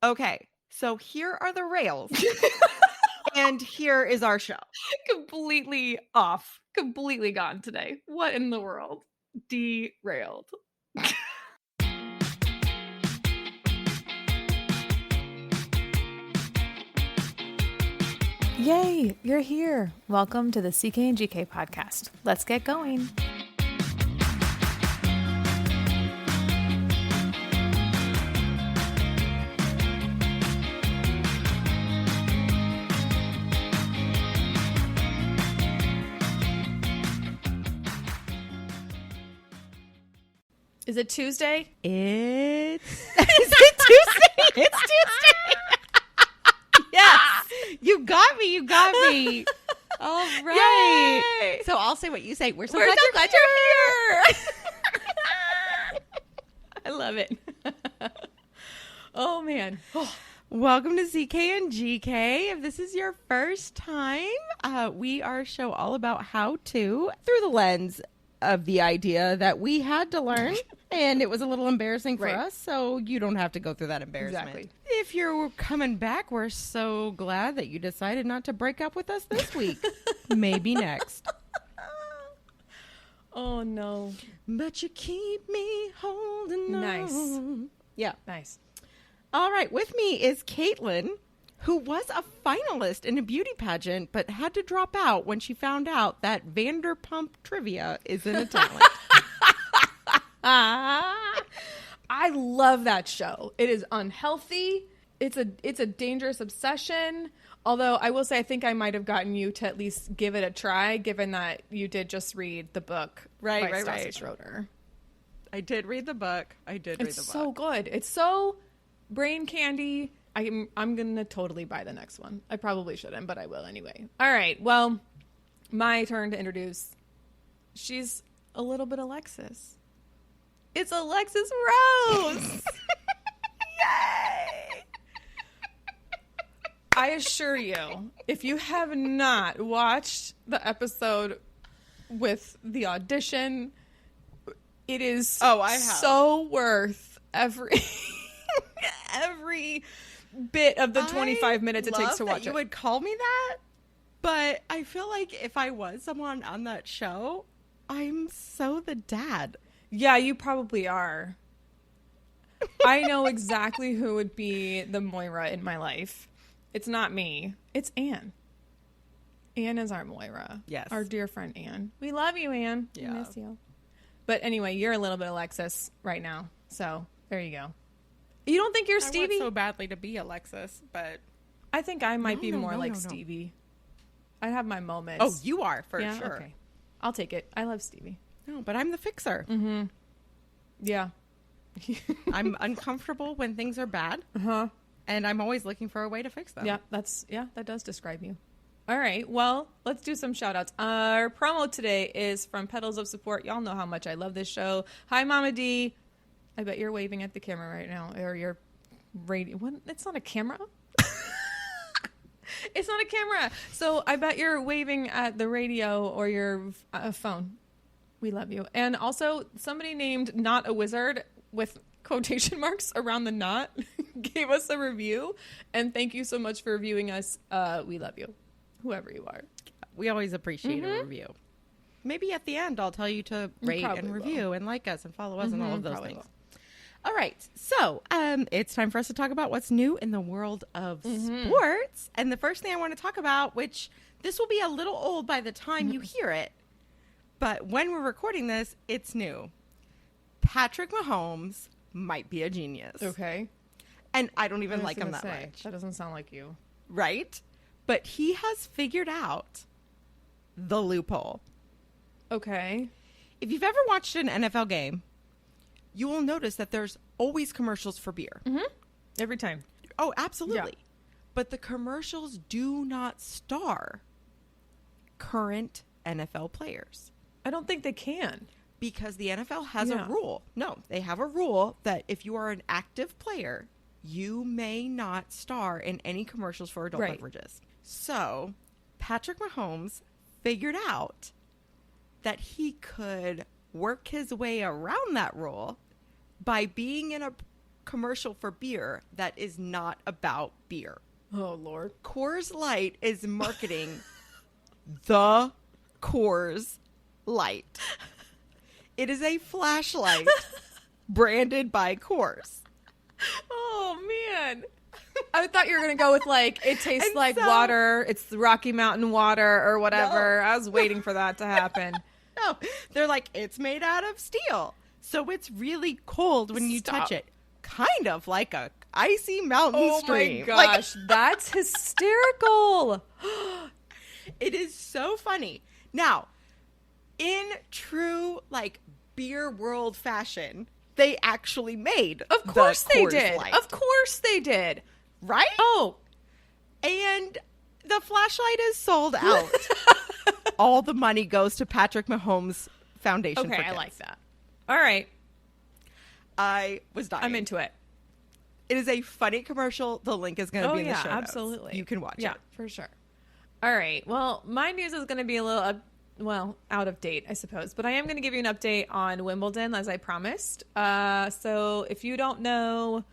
Okay, so here are the rails, and here is our show. Completely off. Completely gone today. What in the world? Derailed. Yay, you're here. Welcome to the CK and GK podcast. Let's get going. Is it Tuesday? Is it Tuesday? It's Tuesday. Yes, you got me. All right. Yay! So I'll say what you say. We're so We're glad so you're glad here. I love it. Oh, man. Welcome to CK and GK. If this is your first time, we are a show all about how to, through the lens of the idea that we had to learn, and it was a little embarrassing for us, so you don't have to go through that embarrassment. Exactly. If you're coming back, we're so glad that you decided not to break up with us this week. Maybe next. Oh, no. But you keep me holding on. Nice. Yeah. Nice. All right, with me is Caitlin, who was a finalist in a beauty pageant, but had to drop out when she found out that Vanderpump Trivia isn't a talent. I love that show. It is unhealthy. It's a dangerous obsession. Although I will say I think I might have gotten you to at least give it a try, given that you did just read the book by Stassi Schroeder. I did read the book. It's so good. It's so brain candy. I'm gonna totally buy the next one. I probably shouldn't, but I will anyway. All right. Well, my turn to introduce. She's a little bit Alexis. It's Alexis Rose. Yay! I assure you, if you have not watched the episode with the audition, it is so worth every bit of the 25 minutes it takes to watch it. You would call me that, but I feel like if I was someone on that show, I'm so the dad. Yeah, you probably are. I know exactly who would be the Moira in my life. It's not me. It's Anne. Anne is our Moira. Yes. Our dear friend Anne. We love you, Anne. Yeah. We miss you. But anyway, you're a little bit Alexis right now. So there you go. You don't think you're Stevie? I want so badly to be Alexis, but I think I might be more like Stevie. I have my moments. Oh, you are, for sure. Okay. I'll take it. I love Stevie. No, but I'm the fixer. Mm-hmm. Yeah. I'm uncomfortable when things are bad. Uh-huh. And I'm always looking for a way to fix them. Yeah, that does describe you. All right. Well, let's do some shout outs. Our promo today is from Petals of Support. Y'all know how much I love this show. Hi, Mama D. I bet you're waving at the camera right now. Or you're radio. What? It's not a camera. It's not a camera. So I bet you're waving at the radio or your phone. We love you. And also, somebody named Not a Wizard with quotation marks around the not gave us a review. And thank you so much for reviewing us. We love you, whoever you are. We always appreciate a review. Maybe at the end, I'll tell you to rate and review and like us and follow us and all of those things. Will. All right. So it's time for us to talk about what's new in the world of sports. And the first thing I want to talk about, which this will be a little old by the time you hear it, but when we're recording this, it's new. Patrick Mahomes might be a genius. Okay. And I don't even like him that much. That doesn't sound like you. Right? But he has figured out the loophole. Okay. If you've ever watched an NFL game, you will notice that there's always commercials for beer. Mm-hmm. Every time. Oh, absolutely. Yeah. But the commercials do not star current NFL players. I don't think they can. Because the NFL has a rule. No, they have a rule that if you are an active player, you may not star in any commercials for adult beverages. So Patrick Mahomes figured out that he could work his way around that rule by being in a commercial for beer that is not about beer. Oh, Lord. Coors Light is marketing the Coors Light. It is a flashlight branded by Coors. Oh, man. I thought you were going to go with, like, it tastes And like so- water. It's the Rocky Mountain water or whatever. No. I was waiting for that to happen. No, they're like, it's made out of steel. So it's really cold when you Stop. touch it. Kind of like a icy mountain stream. Oh, my Like, gosh. That's hysterical. it is so funny. Now, in true, like, beer world fashion, they actually made Of course the they Coors did. Light, Of course they did. right? Oh, And the flashlight is sold out. All the money goes to Patrick Mahomes Foundation for okay. I Kids. like that. All right. I was dying. I'm into it. It is a funny commercial. The link is going to Oh, be in the yeah, show notes. absolutely. You can watch Yeah, it. for sure. All right. Well, my news is going to be a little, out of date, I suppose. But I am going to give you an update on Wimbledon, as I promised. So if you don't know,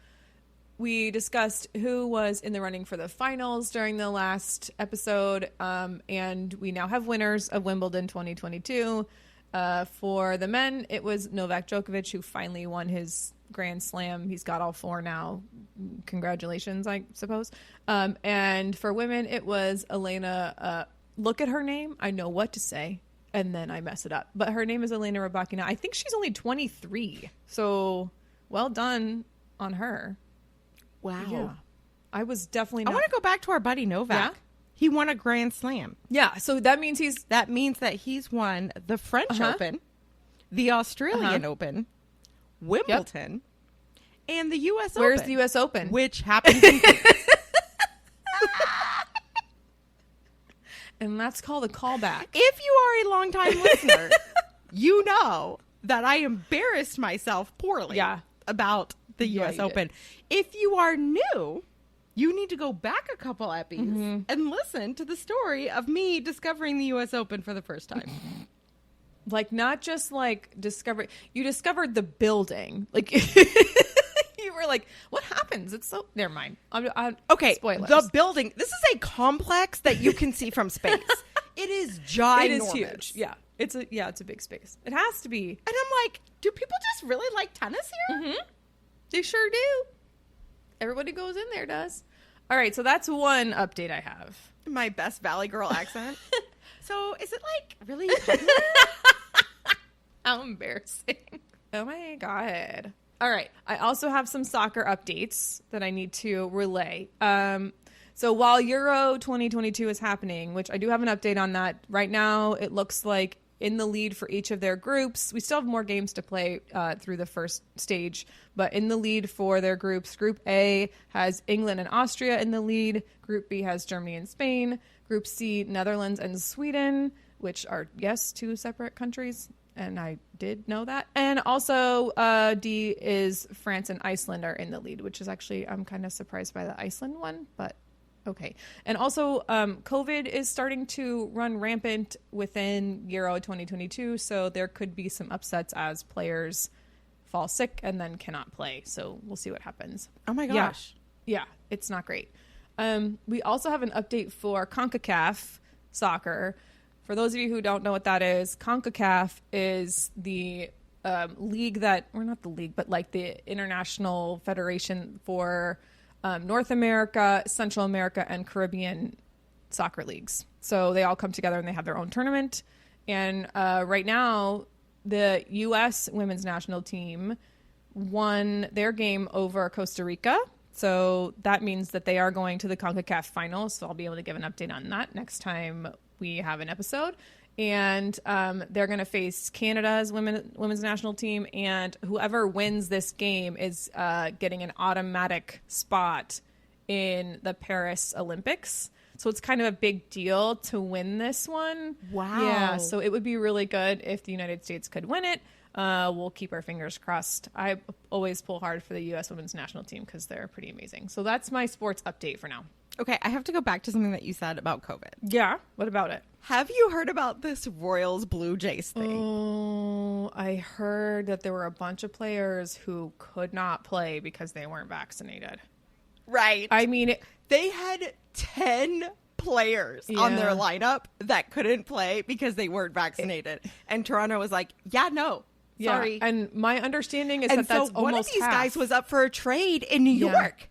we discussed who was in the running for the finals during the last episode. And we now have winners of Wimbledon 2022. For the men, it was Novak Djokovic, who finally won his Grand Slam. He's got all 4 now. Congratulations, I suppose. And for women, it was Elena. Look at her name. I know what to say, and then I mess it up. But her name is Elena Rybakina. I think she's only 23. So well done on her. Wow. Yeah. I was definitely I not. want to go back to our buddy Novak. Yeah? He won a Grand Slam. Yeah, so that means he's... That means that he's won the French Open, the Australian Open, Wimbledon, and the U.S. Open. Where's the U.S. Open? Which happens in And that's called a callback. If you are a longtime listener, you know that I embarrassed myself poorly about the Yeah, U.S. you did. Open. If you are new, you need to go back a couple episodes and listen to the story of me discovering the U.S. Open for the first time. Like, not just like discover. You discovered the building. Like, you were like, "What happens?" It's so. Never mind. Okay, Spoilers. the building. This is a complex that you can see from space. It is ginormous. It is huge. Yeah, it's a big space. It has to be. And I'm like, do people just really like tennis here? They sure do. Everybody goes in there does. All right, so that's one update I have. My best Valley Girl accent. So is it like really popular? How embarrassing. Oh my God. All right. I also have some soccer updates that I need to relay. So while Euro 2022 is happening, which I do have an update on that right now, it looks like in the lead for each of their groups. We still have more games to play through the first stage, but in the lead for their groups, Group A has England and Austria in the lead. Group B has Germany and Spain. Group C, Netherlands and Sweden, which are, yes, 2 separate countries. And I did know that. And also D is France and Iceland are in the lead, which is actually, I'm kind of surprised by the Iceland one, but okay. And also COVID is starting to run rampant within Euro 2022. So there could be some upsets as players fall sick and then cannot play. So we'll see what happens. Oh my gosh. Yeah, it's not great. We also have an update for CONCACAF soccer. For those of you who don't know what that is, CONCACAF is the league that, or not the league, but like the international federation for North America, Central America, and Caribbean soccer leagues. So they all come together and they have their own tournament. And right now, the U.S. women's national team won their game over Costa Rica. So that means that they are going to the CONCACAF finals. So I'll be able to give an update on that next time we have an episode. And they're going to face Canada's women's national team. And whoever wins this game is getting an automatic spot in the Paris Olympics. So it's kind of a big deal to win this one. Wow. Yeah, so it would be really good if the United States could win it. We'll keep our fingers crossed. I always pull hard for the U.S. women's national team because they're pretty amazing. So that's my sports update for now. Okay, I have to go back to something that you said about COVID. Yeah. What about it? Have you heard about this Royals Blue Jays thing? Oh, I heard that there were a bunch of players who could not play because they weren't vaccinated. Right. I mean, They had 10 players on their lineup that couldn't play because they weren't vaccinated. And Toronto was like, yeah, no, sorry. And my understanding is And that that's so almost one of these half. guys was up for a trade in New York.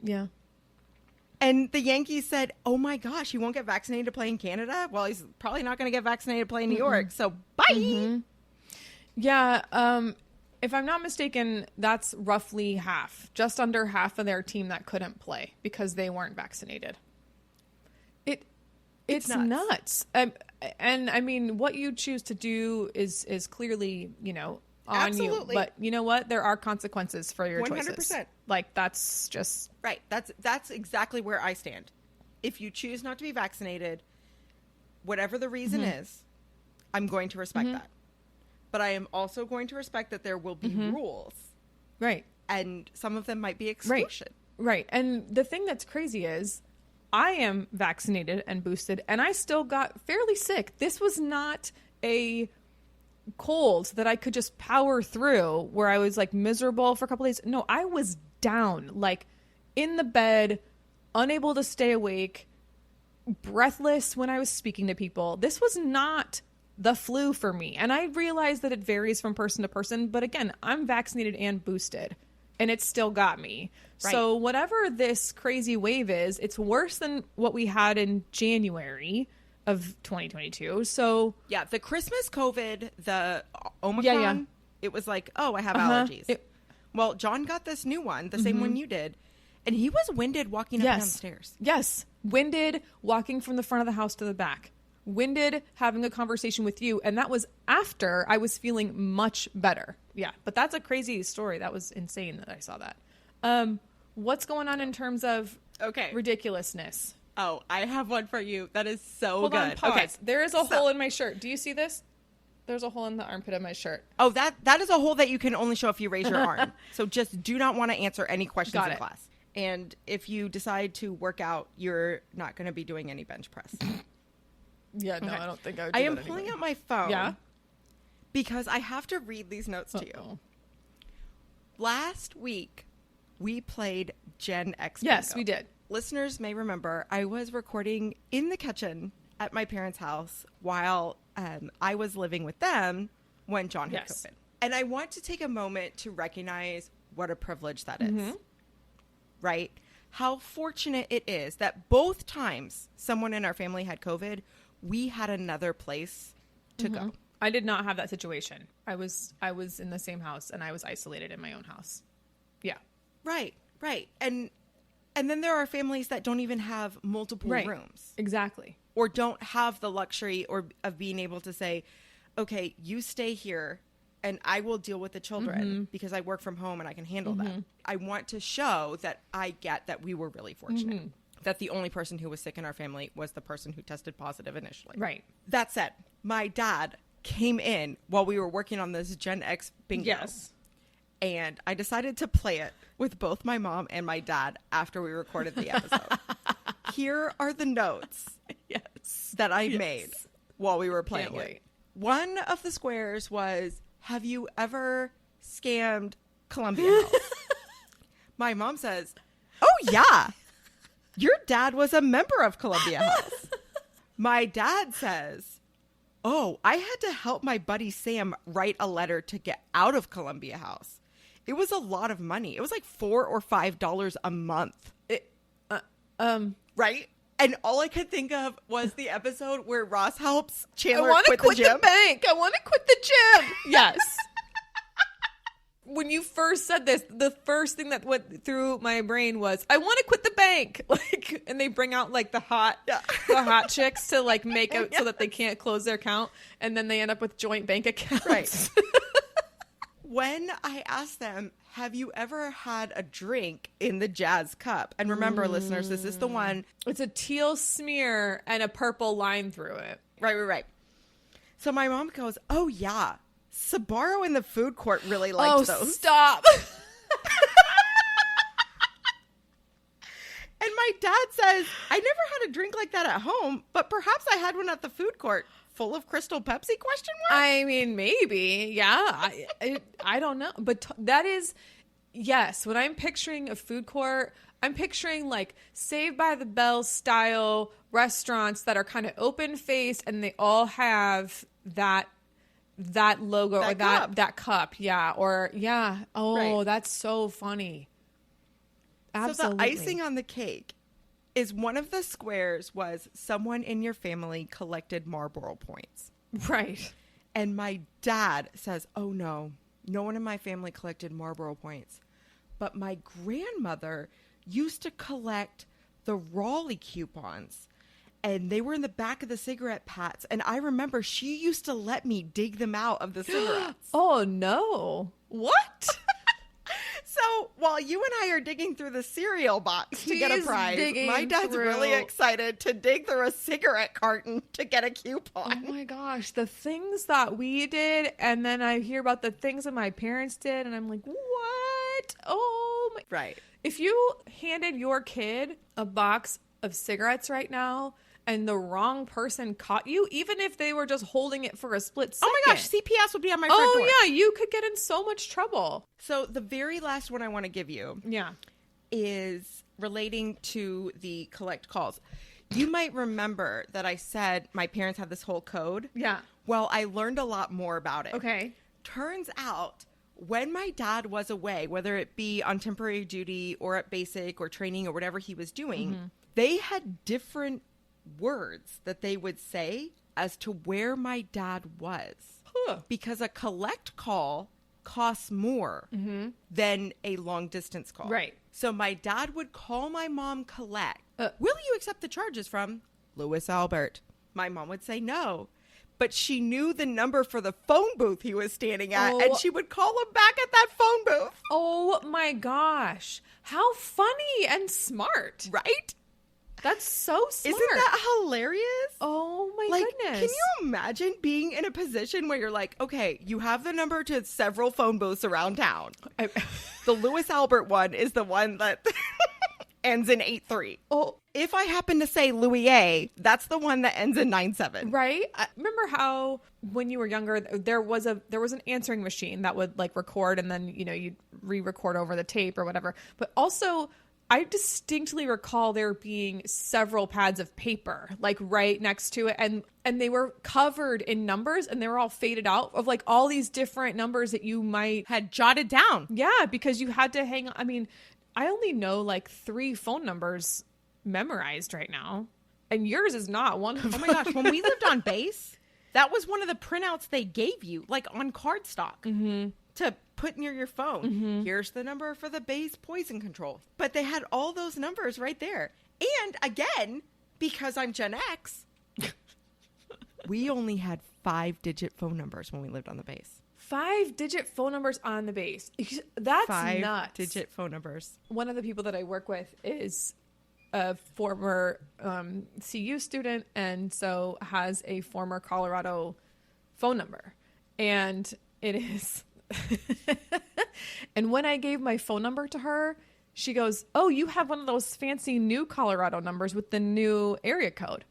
Yeah. And the Yankees said, oh my gosh, he won't get vaccinated to play in Canada? Well, he's probably not going to get vaccinated to play in New York. So bye. Yeah. If I'm not mistaken, that's roughly half, just under half of their team that couldn't play because they weren't vaccinated. It's nuts. And I mean, what you choose to do is clearly, on Absolutely. you. But you know what? There are consequences for your 100%. choices. Like, that's just... Right. That's exactly where I stand. If you choose not to be vaccinated, whatever the reason is, I'm going to respect that. But I am also going to respect that there will be rules. Right. And some of them might be exclusion. Right. And the thing that's crazy is I am vaccinated and boosted, and I still got fairly sick. This was not a cold that I could just power through where I was like miserable for a couple days. No, I was down, like in the bed, unable to stay awake, breathless when I was speaking to people. This was not the flu for me. And I realize that it varies from person to person. But again, I'm vaccinated and boosted, and it still got me. Right. So whatever this crazy wave is, it's worse than what we had in January of 2022. So yeah, the Christmas COVID, the Omicron, it was like, oh, I have allergies. Well, John got this new one, the same one you did, and he was winded walking up and down the stairs. Yes, winded walking from the front of the house to the back, winded having a conversation with you, and that was after I was feeling much better. Yeah, but that's a crazy story. That was insane that I saw that. What's going on in terms of ridiculousness? Oh, I have one for you. That is so Hold good. on, pause. Okay, there is a hole in my shirt. Do you see this? There's a hole in the armpit of my shirt. Oh, that is a hole that you can only show if you raise your arm. So just do not want to answer any questions in class. And if you decide to work out, you're not going to be doing any bench press. Yeah, no, Okay. I don't think I would do I am that pulling anyway. out my phone. Yeah? Because I have to read these notes to you. Last week, we played Gen X. Yes, Bingo. we did. Listeners may remember I was recording in the kitchen at my parents' house while I was living with them when John had COVID. And I want to take a moment to recognize what a privilege that is. Right? How fortunate it is that both times someone in our family had COVID, we had another place to go. I did not have that situation. I was in the same house, and I was isolated in my own house. Yeah. Right. And then there are families that don't even have multiple rooms. Exactly. Or don't have the luxury of being able to say, okay, you stay here and I will deal with the children because I work from home and I can handle that. I want to show that I get that we were really fortunate. That the only person who was sick in our family was the person who tested positive initially. Right. That said, my dad came in while we were working on this Gen X bingo. Yes. And I decided to play it with both my mom and my dad after we recorded the episode. Here are the notes that I made while we were playing it. One of the squares was, have you ever scammed Columbia House? My mom says, oh, yeah. Your dad was a member of Columbia House. My dad says, oh, I had to help my buddy Sam write a letter to get out of Columbia House. It was a lot of money. It was like $4 or $5 a month. Right? And all I could think of was the episode where Ross helps Chandler quit the gym. I want to quit the bank. I want to quit the gym. Yes. When you first said this, the first thing that went through my brain was, I want to quit the bank. Like, and they bring out like the hot chicks to like make it so that they can't close their account, and then they end up with joint bank accounts. Right. When I asked them, have you ever had a drink in the Jazz cup? And remember, listeners, this is the one. It's a teal smear and a purple line through it. Right. So my mom goes, oh, yeah. Sbarro in the food court really liked those. Stop. And my my dad says, I never had a drink like that at home, but perhaps I had one at the food court. Full of Crystal Pepsi, ? I mean, maybe. Yeah. I don't know. But that is, yes, when I'm picturing a food court, I'm picturing like Saved by the Bell style restaurants that are kind of open faced and they all have that logo or that cup. Yeah. Or, yeah. Oh, That's so funny. Absolutely. So the icing on the cake is one of the squares was someone in your family collected Marlboro points. Right. And my dad says, oh, no one in my family collected Marlboro points. But my grandmother used to collect the Raleigh coupons. And they were in the back of the cigarette packs. And I remember she used to let me dig them out of the cigarettes. Oh, no. What? So while you and I are digging through the cereal box to get a prize, my dad's really excited to dig through a cigarette carton to get a coupon. Oh my gosh, the things that we did, and then I hear about the things that my parents did, and I'm like, what? Oh my. Right. If you handed your kid a box of cigarettes right now, and the wrong person caught you, even if they were just holding it for a split second. Oh my gosh, CPS would be on my front door. Oh yeah, you could get in so much trouble. So the very last one I want to give you is relating to the collect calls. You might remember that I said my parents had this whole code. Yeah. Well, I learned a lot more about it. Okay. Turns out when my dad was away, whether it be on temporary duty or at basic or training or whatever he was doing, they had different words that they would say as to where my dad was. Because a collect call costs more than a long distance call. Right. So my dad would call my mom collect. Will you accept the charges from Louis Albert? My mom would say no. But she knew the number for the phone booth he was standing at, and she would call him back at that phone booth. Oh my gosh. How funny and smart. Right? That's so smart. Isn't that hilarious? Oh my goodness. Can you imagine being in a position where you're like, okay, you have the number to several phone booths around town. The Louis Albert one is the one that ends in 83. Oh, if I happen to say Louis A, that's the one that ends in 97. Right? Remember how when you were younger, there was an answering machine that would like record and then, you'd re-record over the tape or whatever. But also, I distinctly recall there being several pads of paper like right next to it, and they were covered in numbers, and they were all faded out of like all these different numbers that you might had jotted down. Yeah, because you had to hang on. I mean, I only know like 3 phone numbers memorized right now, and yours is not one of them. Oh my gosh, when we lived on base, that was one of the printouts they gave you, like on cardstock. To put near your phone. Here's the number for the base poison control. But they had all those numbers right there. And again, because I'm Gen X, we only had 5-digit phone numbers when we lived on the base. 5-digit phone numbers on the base. That's nuts. 5-digit phone numbers. One of the people that I work with is a former CU student, and so has a former Colorado phone number. And it is... And when I gave my phone number to her, she goes, oh, you have one of those fancy new Colorado numbers with the new area code.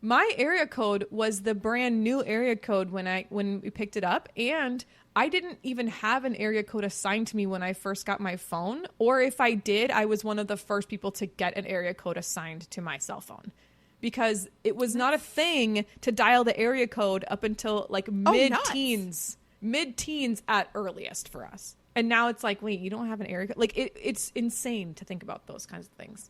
My area code was the brand new area code when we picked it up, and I didn't even have an area code assigned to me when I first got my phone, or if I did, I was one of the first people to get an area code assigned to my cell phone. Because it was not a thing to dial the area code up until like mid-teens at earliest for us. And now it's like, wait, you don't have an area code? Like, it's insane to think about those kinds of things.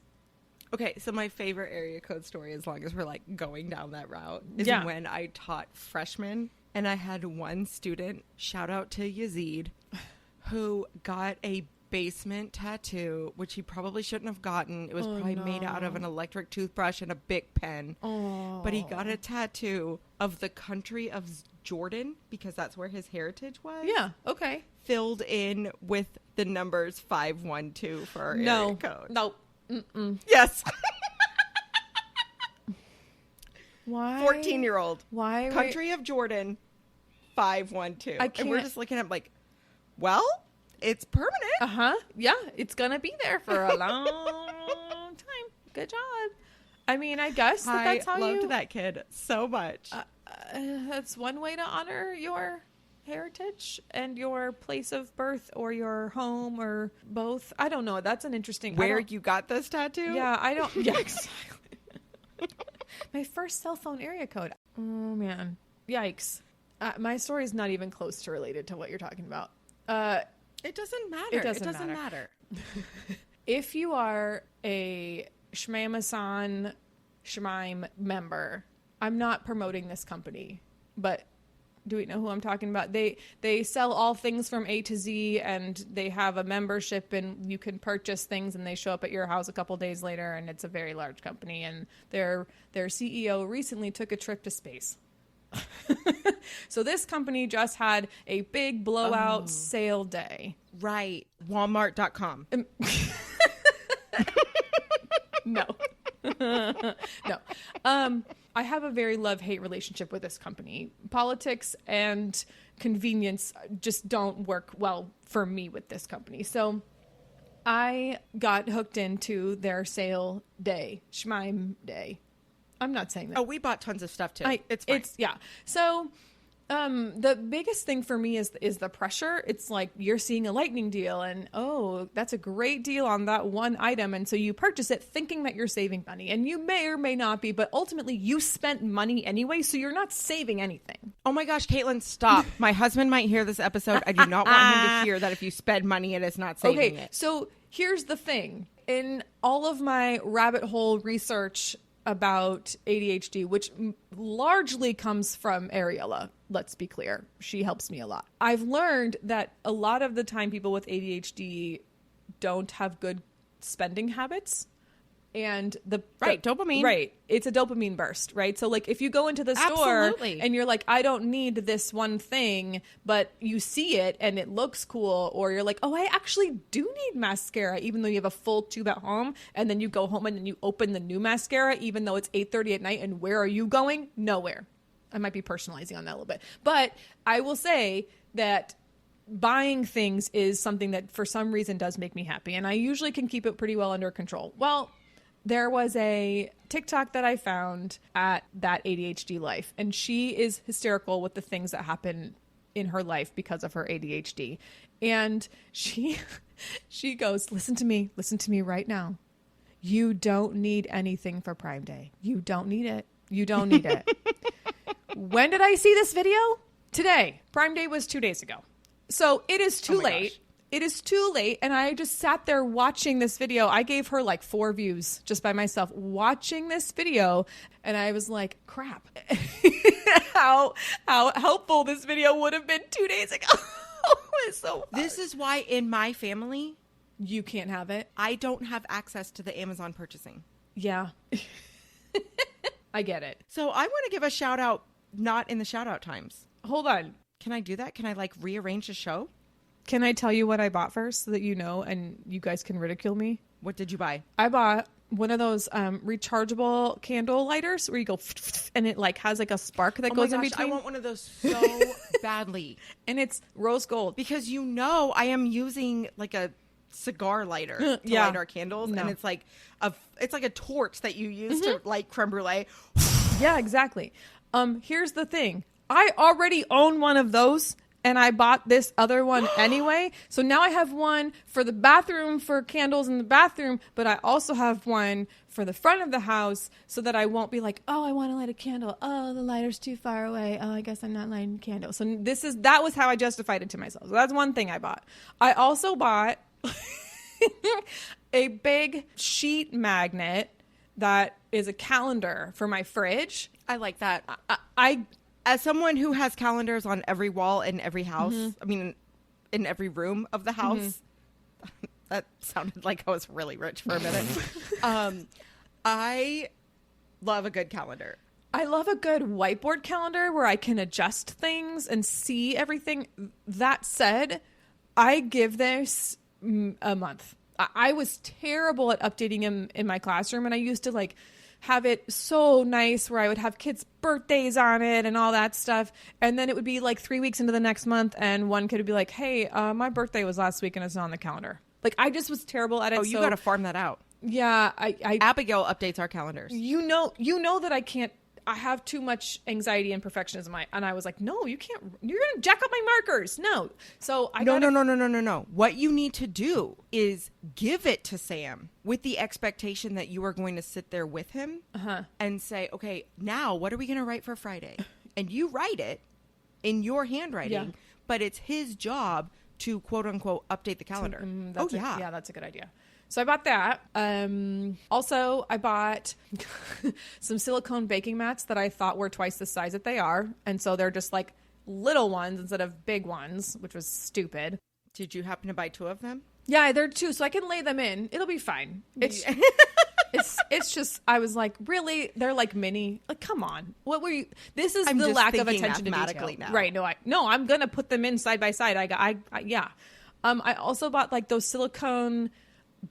Okay, so my favorite area code story, as long as we're like going down that route, is when I taught freshmen, and I had one student, shout out to Yazid, who got a basement tattoo, which he probably shouldn't have gotten. It was made out of an electric toothbrush and a Bic pen. But he got a tattoo of the country of Jordan, because that's where his heritage was. Yeah, okay. Filled in with the numbers 512 for our area code. No. Mm-mm. Yes. Why? 14-year-old. Why? Country of Jordan, 512. I can't. And we're just looking at like, well, it's permanent. Yeah, it's gonna be there for a long time. good job. I mean, I guess that's how I loved that kid so much. That's one way to honor your heritage and your place of birth or your home or both. I don't know. That's an interesting... Where you got this tattoo? Yeah, I don't... Yeah, exactly. My first cell phone area code. Oh, man. Yikes. My story is not even close to related to what you're talking about. It doesn't matter. It doesn't matter. If you are a Shmamasan Shmime member, I'm not promoting this company, but do we know who I'm talking about? They sell all things from A to Z, and they have a membership, and you can purchase things, and they show up at your house a couple days later, and it's a very large company, and their CEO recently took a trip to space. So this company just had a big blowout sale day. Right. Walmart.com. No. No. I have a very love-hate relationship with this company. Politics and convenience just don't work well for me with this company. So I got hooked into their sale day, Shmime Day. I'm not saying that. Oh, we bought tons of stuff too. It's fine. Yeah. So the biggest thing for me is the pressure. It's like you're seeing a lightning deal and, oh, that's a great deal on that one item. And so you purchase it thinking that you're saving money, and you may or may not be, but ultimately you spent money anyway. So you're not saving anything. Oh my gosh, Caitlin, stop. My husband might hear this episode. I do not want him to hear that if you spend money, it is not saving it. So here's the thing. In all of my rabbit hole research about ADHD, which largely comes from Ariella. Let's be clear. She helps me a lot. I've learned that a lot of the time people with ADHD don't have good spending habits. And dopamine. Right. It's a dopamine burst, right? So like if you go into the store and you're like, I don't need this one thing, but you see it and it looks cool, or you're like, oh, I actually do need mascara, even though you have a full tube at home, and then you go home and then you open the new mascara, even though it's 8:30 at night, and where are you going? Nowhere. I might be personalizing on that a little bit. But I will say that buying things is something that for some reason does make me happy, and I usually can keep it pretty well under control. Well, there was a TikTok that I found at That ADHD Life, and she is hysterical with the things that happen in her life because of her ADHD. And she goes, listen to me right now. You don't need anything for Prime Day. You don't need it. You don't need it. When did I see this video? Today. Prime Day was 2 days ago. So it is too late. Gosh. It is too late, and I just sat there watching this video. I gave her like 4 views just by myself watching this video, and I was like, crap. how helpful this video would have been 2 days ago. It's so hard. This is why in my family, you can't have it. I don't have access to the Amazon purchasing. Yeah. I get it. So I want to give a shout out, not in the shout out times. Hold on. Can I do that? Can I like rearrange the show? Can I tell you what I bought first so that you know and you guys can ridicule me? What did you buy? I bought one of those rechargeable candle lighters where you go and it like has like a spark that goes in between. I want one of those so badly. And it's rose gold. Because you know I am using like a cigar lighter to light our candles. No. And it's like a torch that you use to light creme brulee. Yeah, exactly. Here's the thing. I already own one of those. And I bought this other one anyway. So now I have one for the bathroom for candles in the bathroom, but I also have one for the front of the house so that I won't be like, oh, I want to light a candle. Oh, the lighter's too far away. Oh, I guess I'm not lighting candles. So that was how I justified it to myself. So that's one thing I bought. I also bought a big sheet magnet that is a calendar for my fridge. I like that. As someone who has calendars on every wall in every house, I mean, in every room of the house, that sounded like I was really rich for a minute. I love a good calendar. I love a good whiteboard calendar where I can adjust things and see everything. That said, I give this a month. I was terrible at updating him in my classroom, and I used to like have it so nice where I would have kids' birthdays on it and all that stuff. And then it would be like 3 weeks into the next month and one kid would be like, hey, my birthday was last week and it's not on the calendar. Like I just was terrible at it. Oh, you got to farm that out. Yeah, I Abigail updates our calendars. you know that I can't. I have too much anxiety and perfectionism. And I was like, no, you can't. You're gonna jack up my markers. No. So I No. What you need to do is give it to Sam with the expectation that you are going to sit there with him and say, okay, now what are we going to write for Friday? And you write it in your handwriting, but it's his job to quote unquote update the calendar. That's a good idea. So I bought that. Also, I bought some silicone baking mats that I thought were twice the size that they are. And so they're just like little ones instead of big ones, which was stupid. Did you happen to buy 2 of them? Yeah, they're 2, so I can lay them in. It'll be fine. It's just, I was like, really? They're like mini? Like, come on. What were you? This is the lack of attention to detail. Now. Right. No, I'm going to put them in side by side. I also bought like those silicone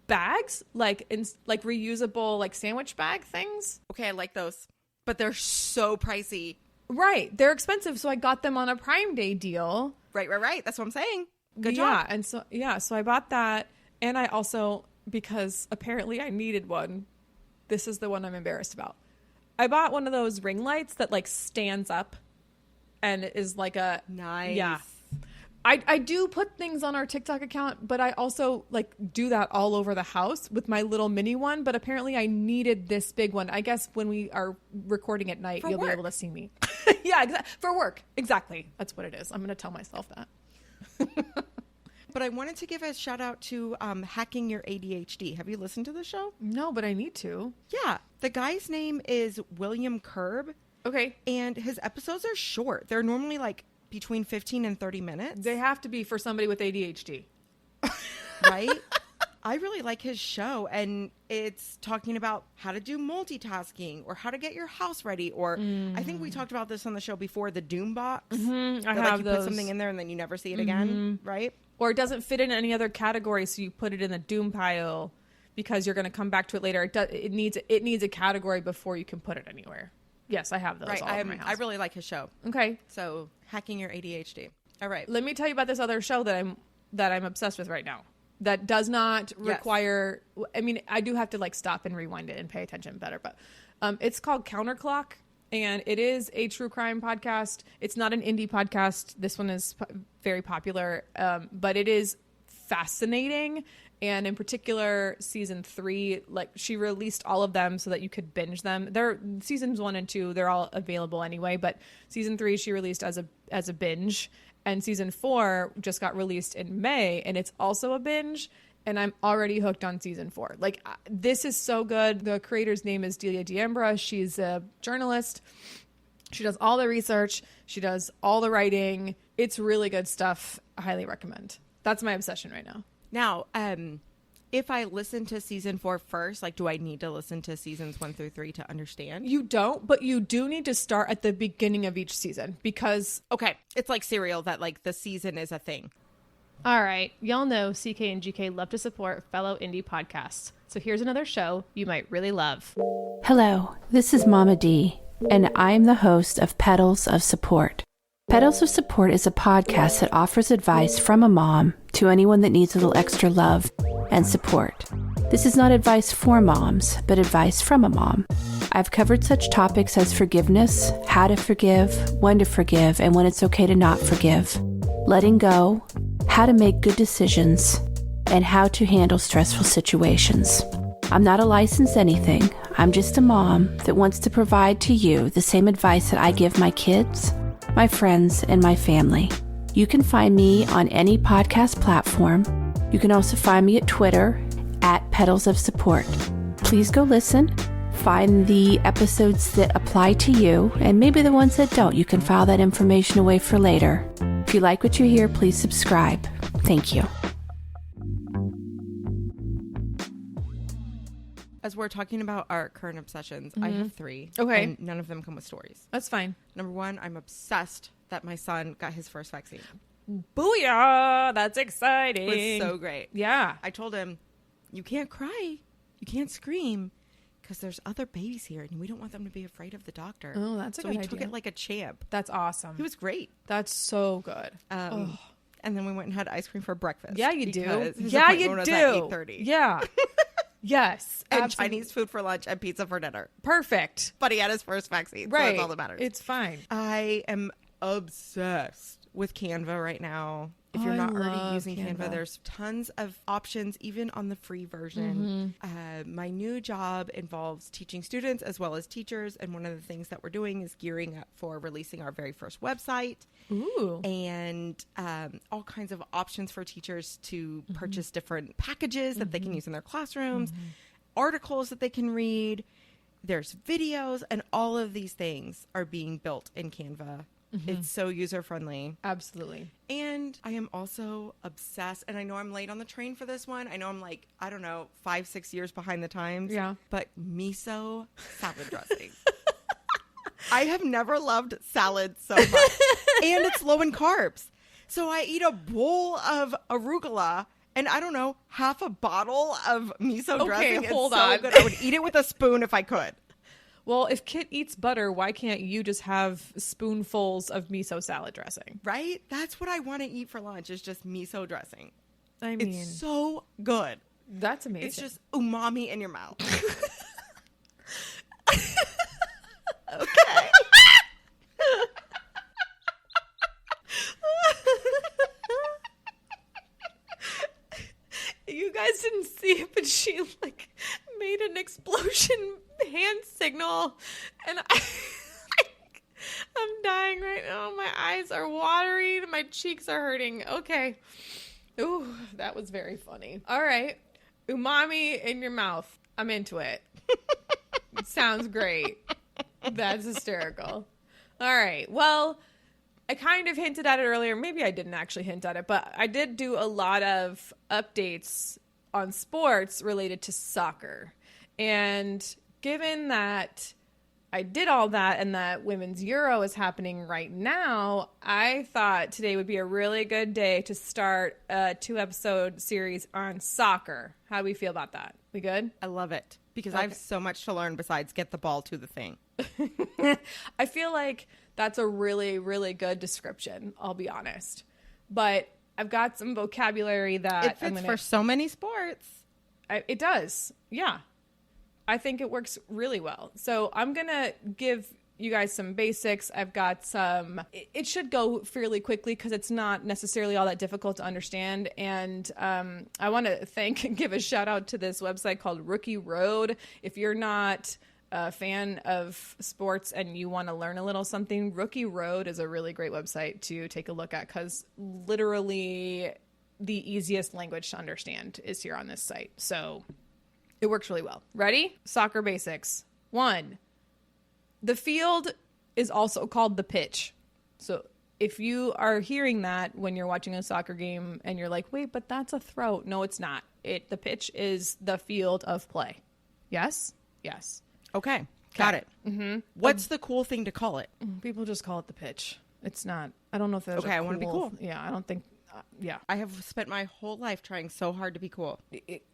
bags, like reusable, like sandwich bag things. Okay, I like those, but they're so pricey. Right. They're expensive. So I got them on a Prime Day deal. Right. That's what I'm saying. Good job. And so I bought that. And I also, because apparently I needed one, this is the one I'm embarrassed about. I bought one of those ring lights that like stands up and is like a nice. Yeah. I do put things on our TikTok account, but I also like do that all over the house with my little mini one. But apparently I needed this big one. I guess when we are recording at night, you'll be able to see me. Yeah, for work. Exactly. That's what it is. I'm going to tell myself that. But I wanted to give a shout out to Hacking Your ADHD. Have you listened to the show? No, but I need to. Yeah. The guy's name is William Curb. Okay. And his episodes are short. They're normally like between 15 and 30 minutes. They have to be for somebody with ADHD. Right? I really like his show, and it's talking about how to do multitasking or how to get your house ready. Or I think we talked about this on the show before, the Doom box. Mm-hmm. I that, have you those. put something in there and then you never see it again, right? Or it doesn't fit in any other category, so you put it in the Doom pile because you're going to come back to it later. It needs a category before you can put it anywhere. Yes, I have those all in my house. I really like his show. Okay. So, Hacking Your ADHD. All right. Let me tell you about this other show that I'm obsessed with right now. That does not require. Yes. I mean, I do have to like stop and rewind it and pay attention better. But it's called Counterclock, and it is a true crime podcast. It's not an indie podcast. This one is very popular, but it is fascinating. And in particular, season 3, like she released all of them so that you could binge them. They're seasons 1 and 2. They're all available anyway. But season 3 she released as a binge, and season 4 just got released in May, and it's also a binge. And I'm already hooked on season 4. Like this is so good. The creator's name is Delia D'Ambra. She's a journalist. She does all the research. She does all the writing. It's really good stuff. I highly recommend. That's my obsession right now. Now, if I listen to season 4 first, like, do I need to listen to seasons 1 through 3 to understand? You don't, but you do need to start at the beginning of each season because... Okay, it's like Serial that, like, the season is a thing. All right, y'all know CK and GK love to support fellow indie podcasts. So here's another show you might really love. Hello, this is Mama D, and I'm the host of Petals of Support. Petals of Support is a podcast that offers advice from a mom to anyone that needs a little extra love and support. This is not advice for moms, but advice from a mom. I've covered such topics as forgiveness, how to forgive, when to forgive, and when it's okay to not forgive, letting go, how to make good decisions, and how to handle stressful situations. I'm not a licensed anything. I'm just a mom that wants to provide to you the same advice that I give my kids, my friends, and my family. You can find me on any podcast platform. You can also find me at Twitter at Petals of Support. Please go listen, find the episodes that apply to you, and maybe the ones that don't. You can file that information away for later. If you like what you hear, please subscribe. Thank you. As we're talking about our current obsessions, I have 3. Okay. And none of them come with stories. That's fine. Number 1, I'm obsessed that my son got his first vaccine. Booyah! That's exciting. It was so great. Yeah. I told him, you can't cry. You can't scream because there's other babies here and we don't want them to be afraid of the doctor. Oh, that's a good idea. So he took it like a champ. That's awesome. He was great. That's so good. And then we went and had ice cream for breakfast. Yeah, you do. His Yeah, appointment you was do. at 8:30. Yeah. Yes. And absolutely. Chinese food for lunch and pizza for dinner. Perfect. But he had his first vaccine, so Right. that's all that matters. It's fine. I am obsessed with Canva right now. If you're I not already love using Canva, Canva. there's tons of options, even on the free version. My new job involves teaching students as well as teachers. And one of the things that we're doing is gearing up for releasing our very first website. Ooh. And all kinds of options for teachers to purchase different packages that they can use in their classrooms, articles that they can read. There's videos, and all of these things are being built in Canva. It's so user-friendly. Absolutely. And I am also obsessed, and I know I'm late on the train for this one. I know I'm like, I don't know, 5-6 years behind the times. Yeah. But miso salad dressing. I have never loved salad so much. And it's low in carbs. So I eat a bowl of arugula and I don't know, half a bottle of miso dressing. Hold it's on. So good. I would eat it with a spoon if I could. Well, if Kit eats butter, why can't you just have spoonfuls of miso salad dressing? Right? That's what I want to eat for lunch is just miso dressing. I mean, It's so good. that's amazing. It's just umami in your mouth. Okay. You guys didn't see it, but she like made an explosion hand signal, and I'm dying right now. My eyes are watery, my cheeks are hurting. Okay. Ooh, that was very funny. All right. Umami in your mouth. I'm into it. It sounds great. That's hysterical. All right. Well, I kind of hinted at it earlier. Maybe I didn't actually hint at it, but I did do a lot of updates on sports related to soccer. And given that I did all that and that Women's Euro is happening right now, I thought today would be a really good day to start a 2-episode series on soccer. How do we feel about that? We good? I love it because I have so much to learn besides get the ball to the thing. I feel like that's a really, really good description, I'll be honest. But I've got some vocabulary that It fits for so many sports. it does. Yeah. I think it works really well. So I'm going to give you guys some basics. I've got some, it should go fairly quickly because it's not necessarily all that difficult to understand. And I want to give a shout out to this website called Rookie Road. If you're not a fan of sports and you want to learn a little something, Rookie Road is a really great website to take a look at because literally the easiest language to understand is here on this site. So it works really well. Ready? Soccer basics. 1, the field is also called the pitch. So if you are hearing that when you're watching a soccer game and you're like, wait, but that's a throw. No, it's not. The pitch is the field of play. Yes? Yes. Okay. Got it. Mm-hmm. What's the cool thing to call it? People just call it the pitch. It's not. I don't know if there's Okay, I want to be cool. Yeah, I don't think. Yeah. I have spent my whole life trying so hard to be cool.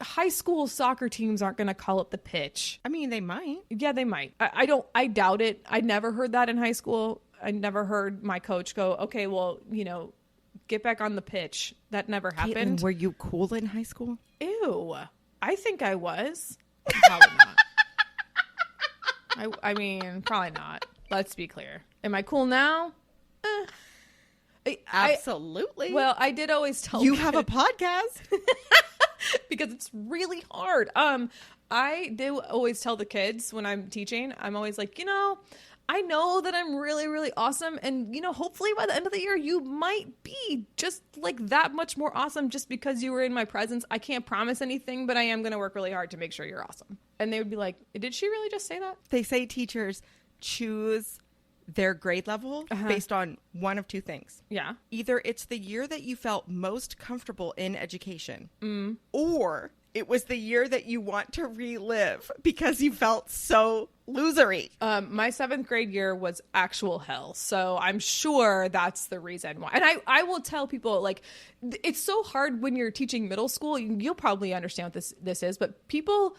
High school soccer teams aren't going to call it the pitch. I mean, they might. Yeah, they might. I doubt it. I never heard that in high school. I never heard my coach go, okay, well, get back on the pitch. That never happened. Caitlin, were you cool in high school? Ew. I think I was. Probably not. I mean, probably not. Let's be clear. Am I cool now? Absolutely. Well, I did always tell you have a podcast. because it's really hard. I do always tell the kids when I'm teaching, I'm always like, I know that I'm really, really awesome. And, hopefully by the end of the year, you might be just like that much more awesome just because you were in my presence. I can't promise anything, but I am going to work really hard to make sure you're awesome. And they would be like, did she really just say that? They say teachers choose their grade level based on one of two things. Yeah. Either it's the year that you felt most comfortable in education, or it was the year that you want to relive because you felt so losery. My 7th grade year was actual hell. So I'm sure that's the reason why. And I will tell people, like, it's so hard when you're teaching middle school. You'll probably understand what this is, but people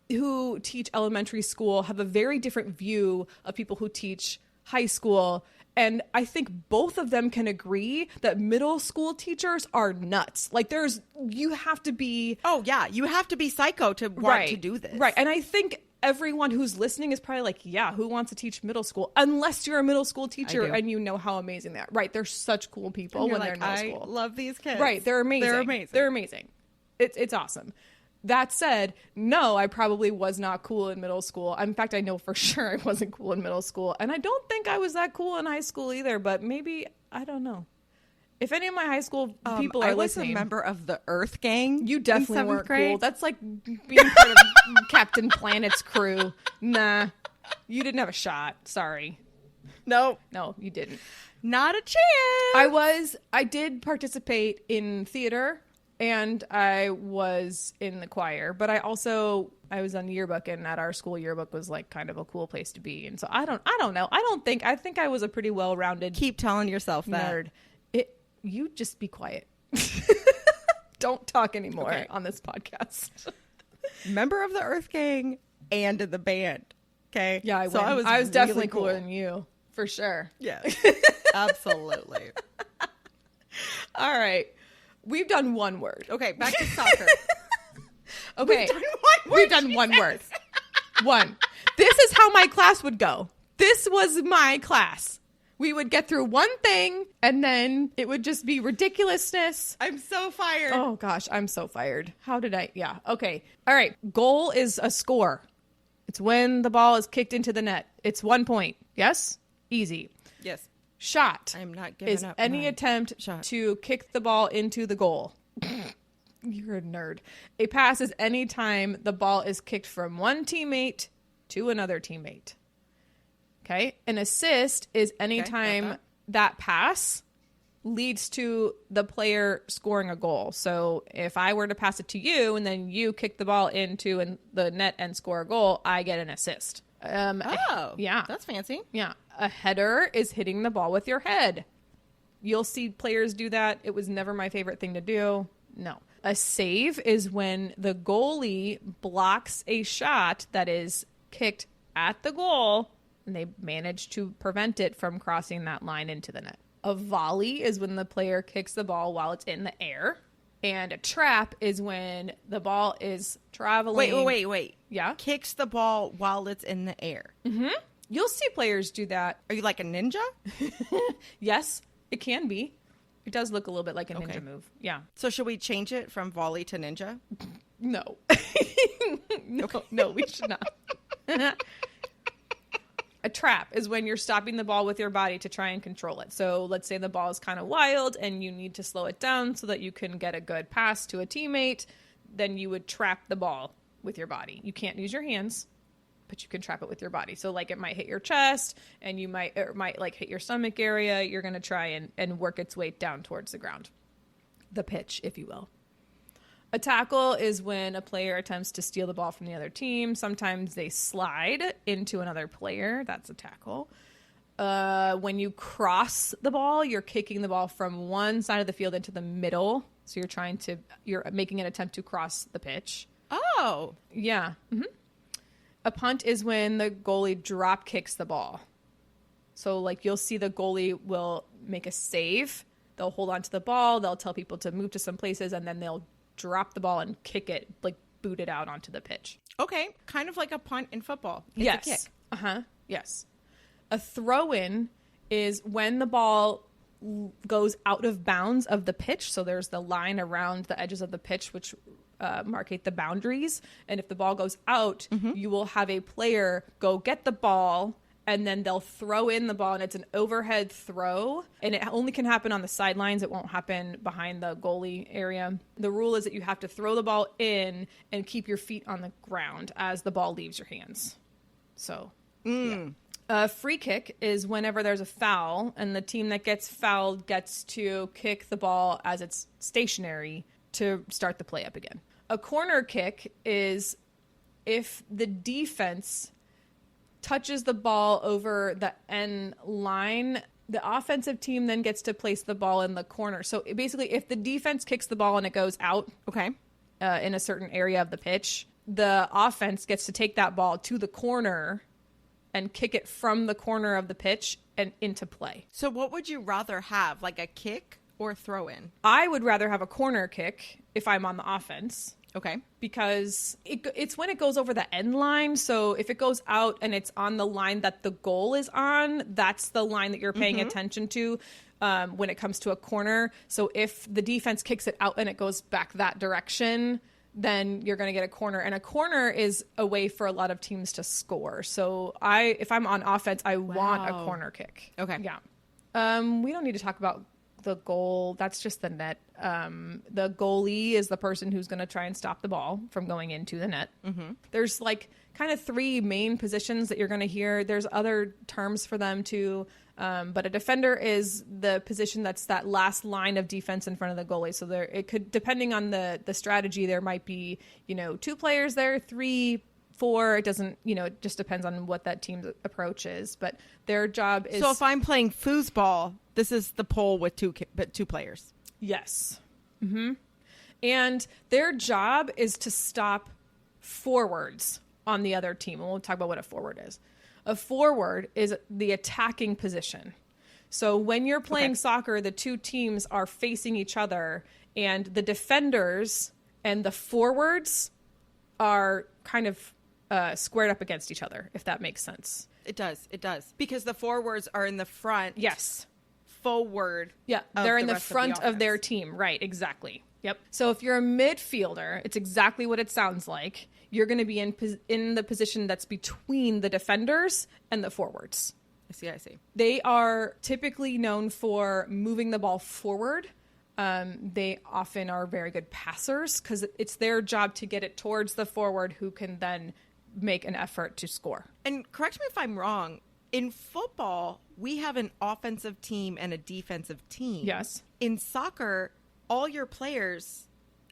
who teach elementary school have a very different view of people who teach high school. And I think both of them can agree that middle school teachers are nuts. Like you have to be. Oh yeah. You have to be psycho to want to do this. Right. And I think everyone who's listening is probably like, yeah, who wants to teach middle school? Unless you're a middle school teacher and you know how amazing they are. Right. They're such cool people when they're in middle school. I love these kids. Right. They're amazing. They're amazing. It's awesome. That said, no, I probably was not cool in middle school. In fact, I know for sure I wasn't cool in middle school. And I don't think I was that cool in high school either, but maybe, I don't know. If any of my high school people are listening. I was a member of the Earth Gang. You definitely weren't cool. That's like being part of Captain Planet's crew. Nah, you didn't have a shot. Sorry. No, you didn't. Not a chance. I did participate in theater. And I was in the choir, but I was on yearbook, and at our school yearbook was like kind of a cool place to be. And so I don't know. I think I was a pretty well-rounded. Keep telling yourself that. Nerd. You just be quiet. Don't talk anymore on this podcast. Member of the Earth Gang and in the band. Okay. Yeah, I was really definitely cooler than you for sure. Yeah, absolutely. All right. We've done one word. Okay, back to soccer. Okay. We've done one word. One. This is how my class would go. This was my class. We would get through one thing, and then it would just be ridiculousness. I'm so fired. Oh, gosh, I'm so fired. How did I? Yeah, okay. All right. Goal is a score. It's when the ball is kicked into the net. It's 1 point. Yes? Easy. Yes. Shot I'm not giving is up any attempt to kick the ball into the goal. You're a nerd. A pass is any time the ball is kicked from one teammate to another teammate. Okay? An assist is any time that pass leads to the player scoring a goal. So if I were to pass it to you and then you kick the ball into the net and score a goal, I get an assist. Yeah. That's fancy. Yeah. A header is hitting the ball with your head. You'll see players do that. It was never my favorite thing to do. No. A save is when the goalie blocks a shot that is kicked at the goal and they manage to prevent it from crossing that line into the net. A volley is when the player kicks the ball while it's in the air. And a trap is when the ball is traveling. Wait. Yeah? Kicks the ball while it's in the air. Mm-hmm. You'll see players do that. Are you like a ninja? Yes, it can be. It does look a little bit like a ninja move. Yeah. So should we change it from volley to ninja? No. No, we should not. A trap is when you're stopping the ball with your body to try and control it. So let's say the ball is kind of wild and you need to slow it down so that you can get a good pass to a teammate. Then you would trap the ball with your body. You can't use your hands, but you can trap it with your body. So like it might hit your chest and it might like hit your stomach area. You're going to try and work its way down towards the ground. The pitch, if you will. A tackle is when a player attempts to steal the ball from the other team. Sometimes they slide into another player. That's a tackle. When you cross the ball, you're kicking the ball from one side of the field into the middle. So you're making an attempt to cross the pitch. Oh. Yeah. Mm-hmm. A punt is when the goalie drop kicks the ball. So like you'll see the goalie will make a save. They'll hold on to the ball. They'll tell people to move to some places and then they'll drop the ball and kick it, like boot it out onto the pitch. Okay. Kind of like a punt in football. It's yes. a kick. Uh-huh. Yes. A throw-in is when the ball goes out of bounds of the pitch. So there's the line around the edges of the pitch, which markate the boundaries. And if the ball goes out, you will have a player go get the ball and then they'll throw in the ball, and it's an overhead throw, and it only can happen on the sidelines. It won't happen behind the goalie area. The rule is that you have to throw the ball in and keep your feet on the ground as the ball leaves your hands. So, yeah. A free kick is whenever there's a foul, and the team that gets fouled gets to kick the ball as it's stationary to start the play up again. A corner kick is if the defense touches the ball over the end line, the offensive team then gets to place the ball in the corner. So basically, if the defense kicks the ball and it goes out, in a certain area of the pitch, the offense gets to take that ball to the corner and kick it from the corner of the pitch and into play. So what would you rather have, like a kick or throw in? I would rather have a corner kick if I'm on the offense. Okay. Because it's when it goes over the end line. So if it goes out and it's on the line that the goal is on, that's the line that you're paying attention to when it comes to a corner. So if the defense kicks it out and it goes back that direction, then you're going to get a corner. And a corner is a way for a lot of teams to score. So if I'm on offense, I want a corner kick. Okay. Yeah. We don't need to talk about the goal. That's just the net. The goalie is the person who's going to try and stop the ball from going into the net. There's like kind of three main positions that you're going to hear. There's other terms for them too. But a defender is the position that's that last line of defense in front of the goalie. So there, it could, depending on the strategy, there might be, 2 players there, 3, 4. It doesn't, it just depends on what that team's approach is. But their job is. So if I'm playing foosball, this is the pole with 2 players. Yes. And their job is to stop forwards on the other team. And we'll talk about what a forward is. A forward is the attacking position. So when you're playing soccer, the 2 teams are facing each other, and the defenders and the forwards are kind of squared up against each other, if that makes sense. It does. Because the forwards are in the front. Yes. Forward. Yeah, they're in the front of their team. Right, exactly. Yep. So if you're a midfielder, it's exactly what it sounds like. You're going to be in the position that's between the defenders and the forwards. I see. They are typically known for moving the ball forward. They often are very good passers because it's their job to get it towards the forward, who can then make an effort to score. And correct me if I'm wrong, in football, we have an offensive team and a defensive team. Yes. In soccer, all your players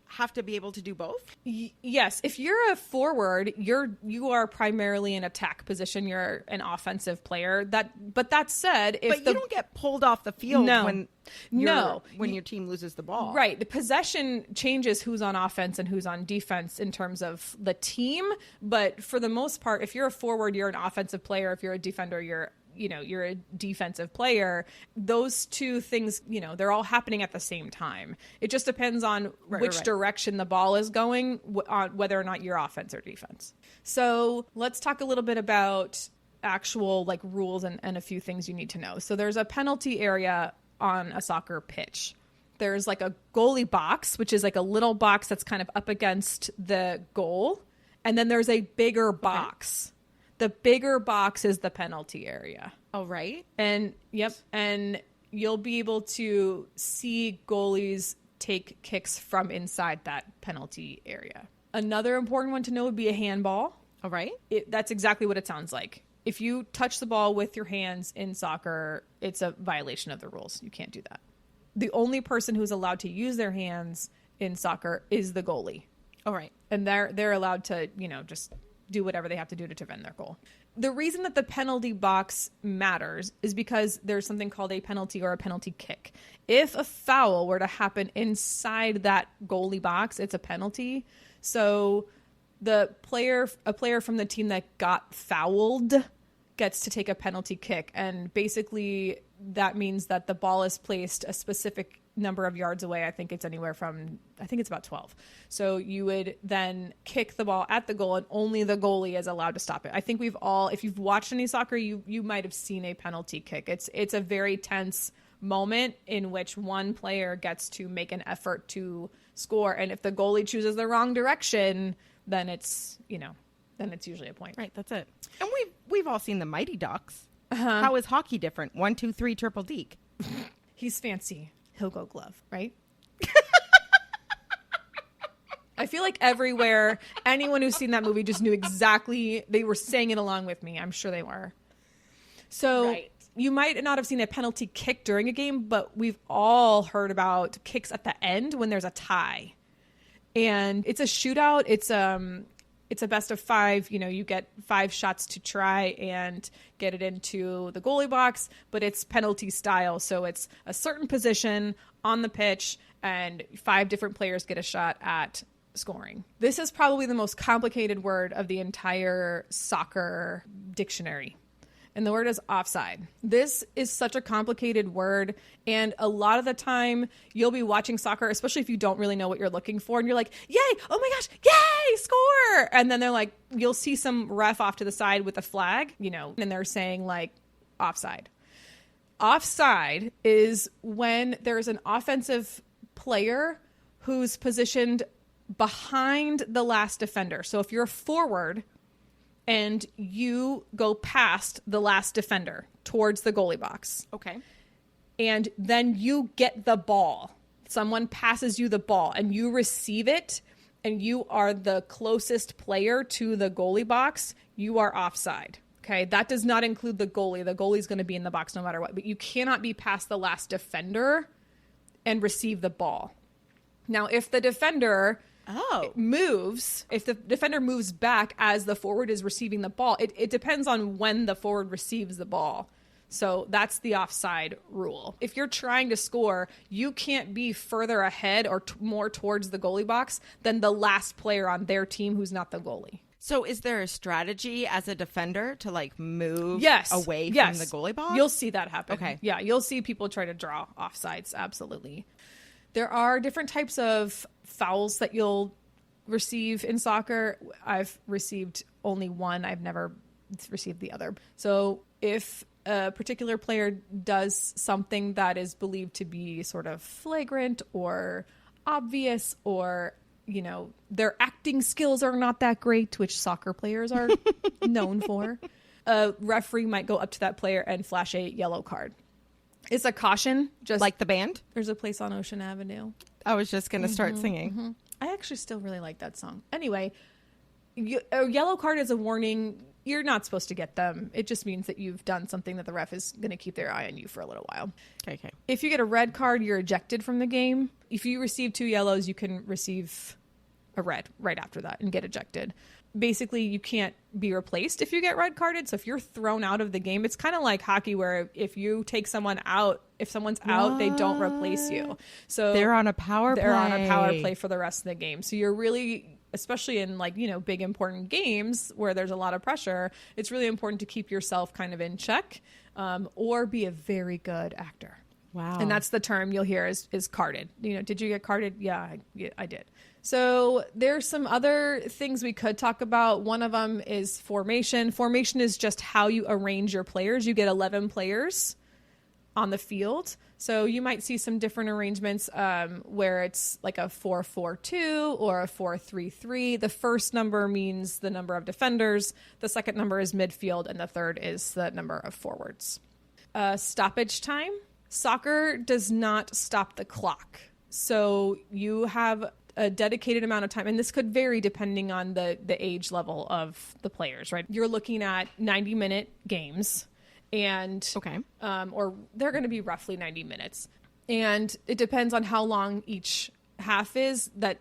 have to be able to do both? Yes. If you're a forward, you are primarily in attack position. You're an offensive player. But that said, you don't get pulled off the field when your team loses the ball. Right. The possession changes who's on offense and who's on defense in terms of the team. But for the most part, if you're a forward, you're an offensive player. If you're a defender, you're a defensive player. Those 2 things, they're all happening at the same time. It just depends on which direction the ball is going, on whether or not you're offense or defense. So let's talk a little bit about actual rules and a few things you need to know. So there's a penalty area on a soccer pitch. There's a goalie box, which is a little box that's kind of up against the goal. And then there's a bigger box. The bigger box is the penalty area. Oh, right. And you'll be able to see goalies take kicks from inside that penalty area. Another important one to know would be a handball. All right. That's exactly what it sounds like. If you touch the ball with your hands in soccer, it's a violation of the rules. You can't do that. The only person who's allowed to use their hands in soccer is the goalie. All right. And they're allowed to, just do whatever they have to do to defend their goal. The reason that the penalty box matters is because there's something called a penalty or a penalty kick. If a foul were to happen inside that goalie box, it's a penalty. So a player from the team that got fouled gets to take a penalty kick. And basically that means that the ball is placed a specific number of yards away. I think it's about 12. So you would then kick the ball at the goal, and only the goalie is allowed to stop it. I think if you've watched any soccer, you might have seen a penalty kick. It's a very tense moment in which one player gets to make an effort to score. And if the goalie chooses the wrong direction, then it's usually a point. Right. That's it. And we've all seen the Mighty Ducks. How is hockey different? 1, 2, 3, triple deke. He's fancy. He'll go glove, right? I feel like everywhere, anyone who's seen that movie just knew exactly. They were saying it along with me. I'm sure they were. So you might not have seen a penalty kick during a game, but we've all heard about kicks at the end when there's a tie. And it's a shootout. It's a best of 5. You get 5 shots to try and get it into the goalie box, but it's penalty style. So it's a certain position on the pitch and 5 different players get a shot at scoring. This is probably the most complicated word of the entire soccer dictionary. and the word is offside. This is such a complicated word, and a lot of the time you'll be watching soccer, especially if you don't really know what you're looking for, and you're like, yay, oh my gosh, yay, score! And then they're like, you'll see some ref off to the side with a flag, and they're saying like offside. Offside is when there's an offensive player who's positioned behind the last defender. So if you're a forward and you go past the last defender towards the goalie box. Okay. And then you get the ball. Someone passes you the ball and you receive it and you are the closest player to the goalie box, you are offside. Okay. That does not include the goalie. The goalie's going to be in the box no matter what, but you cannot be past the last defender and receive the ball. Now, if the defender moves, if the defender moves back as the forward is receiving the ball, it depends on when the forward receives the ball. So that's the offside rule. If you're trying to score, you can't be further ahead or more towards the goalie box than the last player on their team who's not the goalie. So is there a strategy as a defender to like move away from the goalie box? You'll see that happen. Okay. Yeah, you'll see people try to draw offsides. Absolutely. There are different types of fouls that you'll receive in soccer. I've received only one. I've never received the other. So if a particular player does something that is believed to be sort of flagrant or obvious, or, their acting skills are not that great, which soccer players are known for, a referee might go up to that player and flash a yellow card. It's a caution, just like the band. There's a place on Ocean Avenue. I was just going to start singing. Mm-hmm. I actually still really like that song. Anyway, a yellow card is a warning. You're not supposed to get them. It just means that you've done something that the ref is going to keep their eye on you for a little while. Okay. If you get a red card, you're ejected from the game. If you receive 2 yellows, you can receive a red right after that and get ejected. Basically, you can't be replaced if you get red carded. So if you're thrown out of the game, it's kind of like hockey where if you take someone out, if someone's out, they don't replace you. So they're on a power play for the rest of the game. So you're really, especially in big important games where there's a lot of pressure, it's really important to keep yourself kind of in check, or be a very good actor. Wow. And that's the term you'll hear is carded. Did you get carded? Yeah, I did. So there's some other things we could talk about. One of them is formation. Formation is just how you arrange your players. You get 11 players on the field. So you might see some different arrangements where it's like a 4-4-2 or a 4-3-3. The first number means the number of defenders. The second number is midfield. And the third is the number of forwards. Stoppage time. Soccer does not stop the clock. So you have a dedicated amount of time, and this could vary depending on the age level of the players, right? You're looking at 90-minute games, and or they're going to be roughly 90 minutes, and it depends on how long each half is. That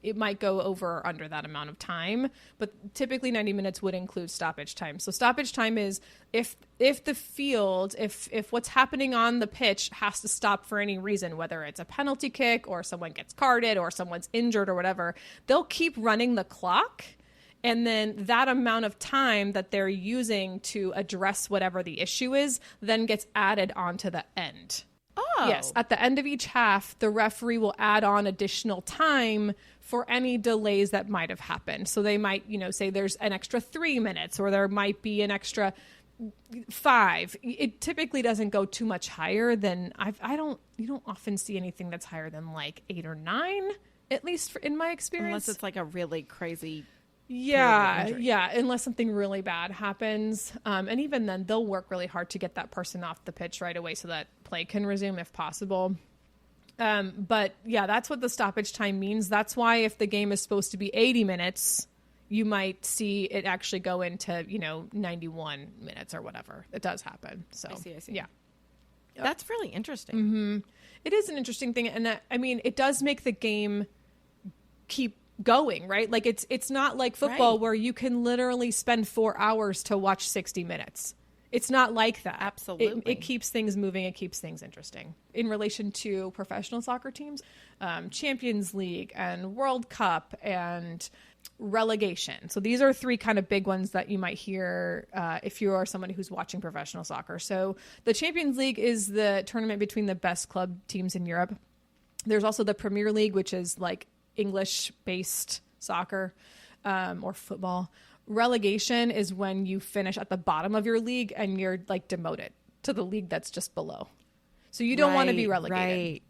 it might go over or under that amount of time, but typically 90 minutes would include stoppage time. So stoppage time is if the field, if what's happening on the pitch has to stop for any reason, whether it's a penalty kick or someone gets carded or someone's injured or whatever, they'll keep running the clock. And then that amount of time that they're using to address whatever the issue is then gets added onto the end. Oh. Yes. At the end of each half, the referee will add on additional time for any delays that might have happened. So they might, say there's an extra 3 minutes, or there might be an extra 5. It typically doesn't go too much higher than you don't often see anything that's higher than like 8 or 9, at least in my experience. Unless it's like a really crazy. Yeah, unless something really bad happens. And even then, they'll work really hard to get that person off the pitch right away so that play can resume if possible. But yeah, that's what the stoppage time means. That's why if the game is supposed to be 80 minutes, you might see it actually go into, 91 minutes or whatever. It does happen. So I see. Yeah. Yep. That's really interesting. Mm-hmm. It is an interesting thing. And it does make the game keep going, right? Like it's not like football where you can literally spend 4 hours to watch 60 minutes. It's not like that. Absolutely. It keeps things moving. It keeps things interesting. In relation to professional soccer teams, Champions League and World Cup and relegation. So these are three kind of big ones that you might hear if you are someone who's watching professional soccer. So the Champions League is the tournament between the best club teams in Europe. There's also the Premier League, which is like English-based soccer or football. Relegation is when you finish at the bottom of your league and you're like demoted to the league that's just below. So you don't want to be relegated. Right.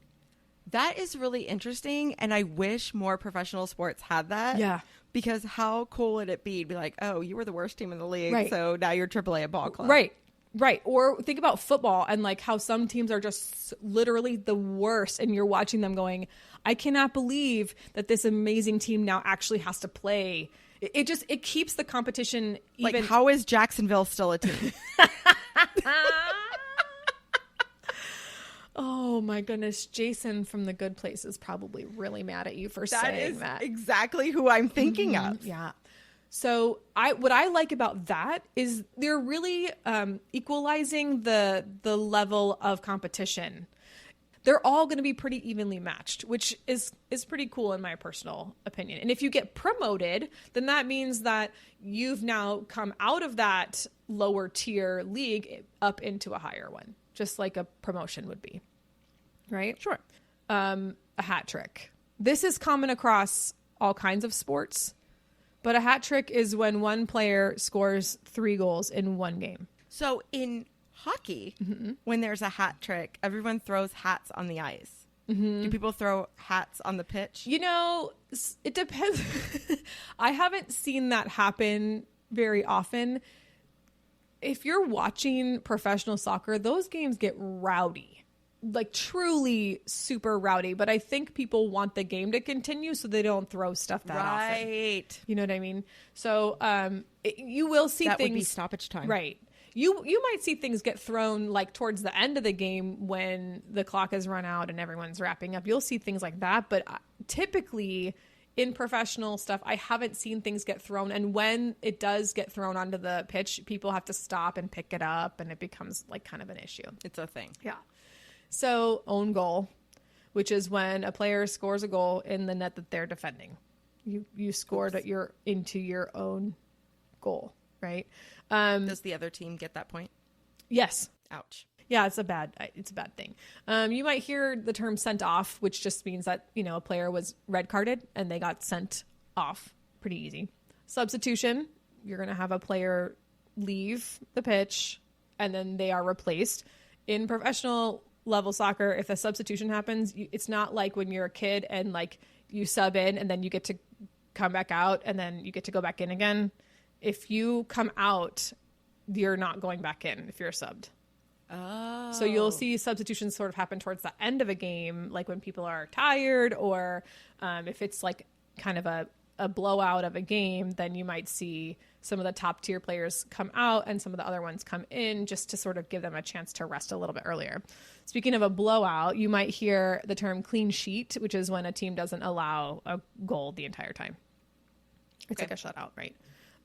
That is really interesting, and I wish more professional sports had that. Yeah. Because how cool would it be to be like, oh, you were the worst team in the league, Right. so now you're AAA ball club. Right. Right. Or think about football and like how some teams are just literally the worst, and you're watching them going, I cannot believe that this amazing team now actually has to play. It keeps the competition even. Like, how is Jacksonville still a team? Oh my goodness, Jason from The Good Place is probably really mad at you for saying that. Exactly who I'm thinking of. Yeah. So what I like about that is they're really equalizing the level of competition. They're all going to be pretty evenly matched, which is pretty cool in my personal opinion. And if you get promoted, then that means that you've now come out of that lower tier league up into a higher one, just like a promotion would be. Right? Sure. A hat trick. This is common across all kinds of sports, but a hat trick is when one player scores 3 goals in one game. So in hockey, when there's a hat trick, everyone throws hats on the ice. Do people throw hats on the pitch? You know, it depends. I haven't seen that happen very often. If you're watching professional soccer, those games get rowdy. Like truly super rowdy, but I think people want the game to continue so they don't throw stuff that often. Right. You know what I mean? So you will see That things. would be stoppage time. Right. You might see things get thrown like towards the end of the game when the clock has run out and everyone's wrapping up. You'll see things like that, but typically in professional stuff, I haven't seen things get thrown. And when it does get thrown onto the pitch, people have to stop and pick it up, and it becomes like kind of an issue. It's a thing. Yeah. So own goal, which is when a player scores a goal in the net that they're defending. You scored into your own goal, right? Does the other team get that point? Yes. Ouch. Yeah, it's a bad thing. You might hear the term sent off, which just means that, a player was red carded and they got sent off. Pretty easy. Substitution, you're going to have a player leave the pitch and then they are replaced. In professional level soccer, if a substitution happens, it's not like when you're a kid and like you sub in and then you get to come back out and then you get to go back in again. If you come out, you're not going back in if you're subbed. Oh. So you'll see substitutions sort of happen towards the end of a game, like when people are tired, or if it's like kind of a blowout of a game, then you might see some of the top tier players come out and some of the other ones come in just to sort of give them a chance to rest a little bit earlier. Speaking of a blowout, you might hear the term clean sheet, which is when a team doesn't allow a goal the entire time. It's like a shutout, right?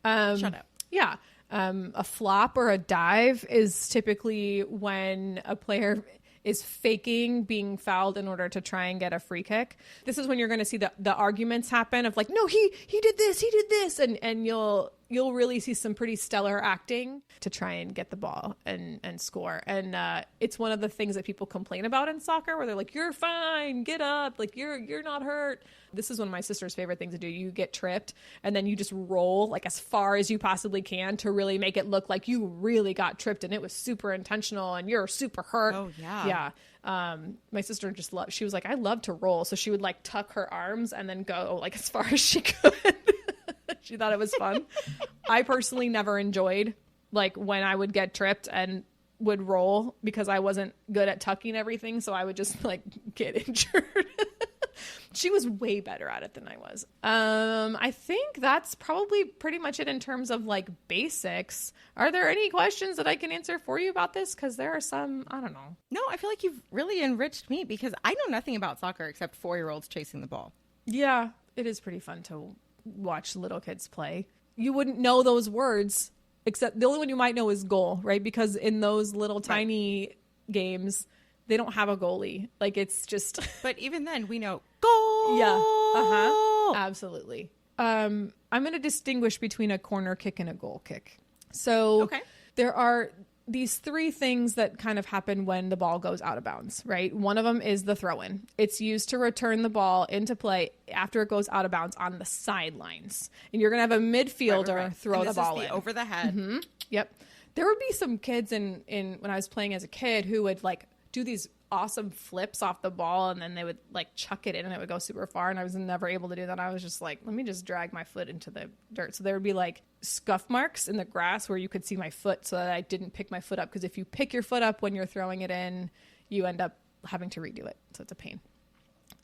Shutout. Yeah. A flop or a dive is typically when a player is faking being fouled in order to try and get a free kick. This is when you're going to see the arguments happen of like, no, he did this, and you'll really see some pretty stellar acting to try and get the ball and score. And it's one of the things that people complain about in soccer, where they're like, you're fine, get up, like you're not hurt. This is one of my sister's favorite things to do. You get tripped and then you just roll like as far as you possibly can to really make it look like you really got tripped and it was super intentional and you're super hurt. Oh, yeah. Yeah. My sister she was like, I love to roll. So she would like tuck her arms and then go like as far as she could. She thought it was fun. I personally never enjoyed like when I would get tripped and would roll because I wasn't good at tucking everything. So I would just like get injured. She was way better at it than I was. I think that's probably pretty much it in terms of like basics. Are there any questions that I can answer for you about this? Because there are some, I don't know. No, I feel like you've really enriched me because I know nothing about soccer except 4-year-olds chasing the ball. Yeah, it is pretty fun to watch little kids play. You wouldn't know those words, except the only one you might know is goal, right? Because in those little tiny games, they don't have a goalie. Like it's just. But even then, we know goal. Yeah. Absolutely. I'm going to distinguish between a corner kick and a goal kick. So there are these three things that kind of happen when the ball goes out of bounds, right? One of them is the throw-in. It's used to return the ball into play after it goes out of bounds on the sidelines. And you're going to have a midfielder throw the ball in. Over the head. Mm-hmm. Yep. There would be some kids in when I was playing as a kid who would like do these awesome flips off the ball, and then they would like chuck it in and it would go super far, and I was never able to do that. I was just like, let me just drag my foot into the dirt. So there would be like scuff marks in the grass where you could see my foot, so that I didn't pick my foot up, because if you pick your foot up when you're throwing it in, you end up having to redo it, so it's a pain.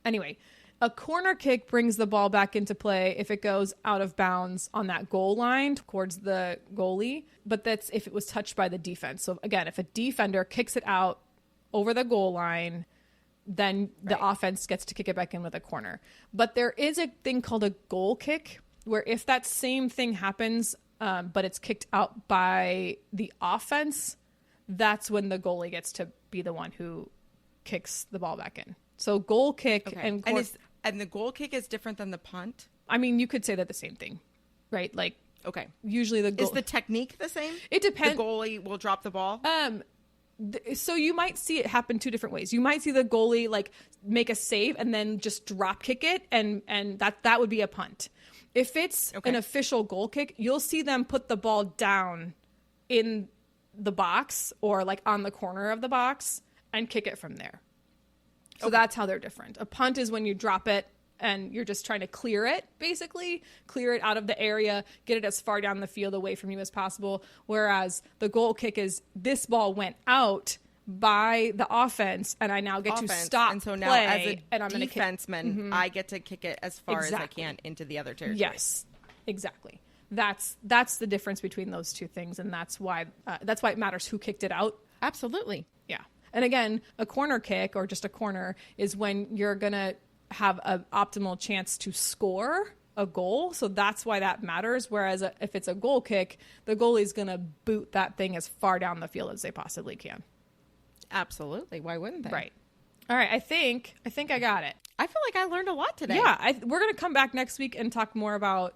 Anyway, a corner kick brings the ball back into play if it goes out of bounds on that goal line towards the goalie, but that's if it was touched by the defense. So again, if a defender kicks it out over the goal line, then the offense gets to kick it back in with a corner. But there is a thing called a goal kick, where if that same thing happens, but it's kicked out by the offense, that's when the goalie gets to be the one who kicks the ball back in. So goal kick and the goal kick is different than the punt? I mean, you could say that the same thing, right? Like, usually the goal... Is the technique the same? It depends. The goalie will drop the ball? So you might see it happen two different ways. You might see the goalie like make a save and then just drop kick it, and that would be a punt. If it's an official goal kick, you'll see them put the ball down in the box or like on the corner of the box and kick it from there. So that's how they're different. A punt is when you drop it and you're just trying to clear it, basically. Clear it out of the area, get it as far down the field away from you as possible. Whereas the goal kick is this ball went out by the offense and I now get to stop and so now play, as a defenseman, I get to kick it as far as I can into the other territory. Yes, exactly. That's the difference between those two things, and that's why it matters who kicked it out. Absolutely. Yeah. And again, a corner kick or just a corner is when you're going to have an optimal chance to score a goal. So that's why that matters. Whereas if it's a goal kick, the goalie's going to boot that thing as far down the field as they possibly can. Absolutely. Why wouldn't they? Right. All right. I think I got it. I feel like I learned a lot today. Yeah. We're going to come back next week and talk more about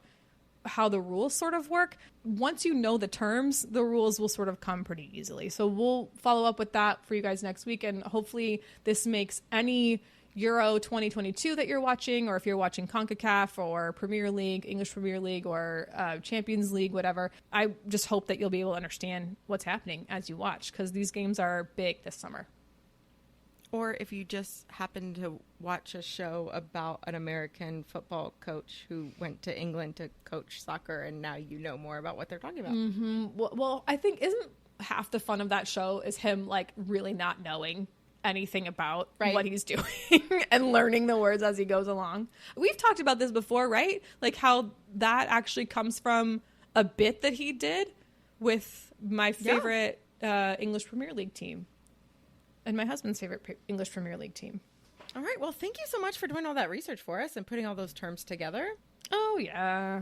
how the rules sort of work. Once you know the terms, the rules will sort of come pretty easily. So we'll follow up with that for you guys next week. And hopefully this makes any Euro 2022 that you're watching, or if you're watching CONCACAF or Premier League, English Premier League, or Champions League, whatever, I just hope that you'll be able to understand what's happening as you watch, because these games are big this summer. Or if you just happen to watch a show about an American football coach who went to England to coach soccer, and now you know more about what they're talking about. Mm-hmm. Well, I think isn't half the fun of that show is him like really not knowing anything about what he's doing and learning the words as he goes along. We've talked about this before, right? Like how that actually comes from a bit that he did with my favorite English Premier League team and my husband's favorite English Premier League team. All right. Well, thank you so much for doing all that research for us and putting all those terms together. Oh, yeah.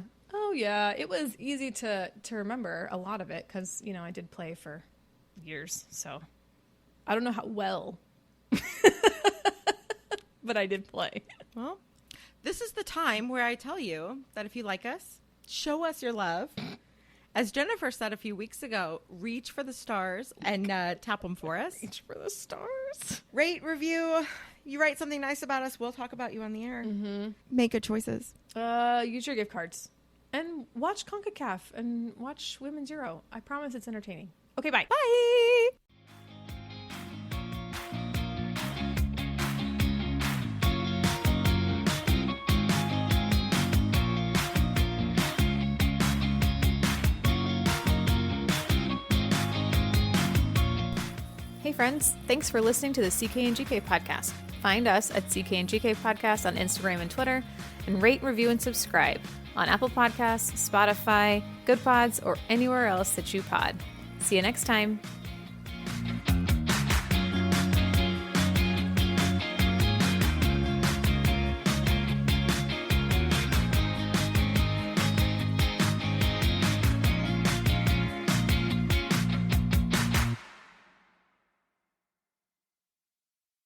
It was easy to remember a lot of it because, you know, I did play for years. So I don't know how well, but I did play. Well, this is the time where I tell you that if you like us, show us your love. As Jennifer said a few weeks ago, reach for the stars and tap them for us. Reach for the stars. Rate, review. You write something nice about us, we'll talk about you on the air. Mm-hmm. Make good choices. Use your gift cards. And watch CONCACAF and watch Women's Euro. I promise it's entertaining. Okay, bye. Bye. Hey friends, thanks for listening to the CK and GK podcast. Find us at CK and GK podcast on Instagram and Twitter, and rate, review, and subscribe on Apple Podcasts, Spotify, Good Pods, or anywhere else that you pod. See you next time.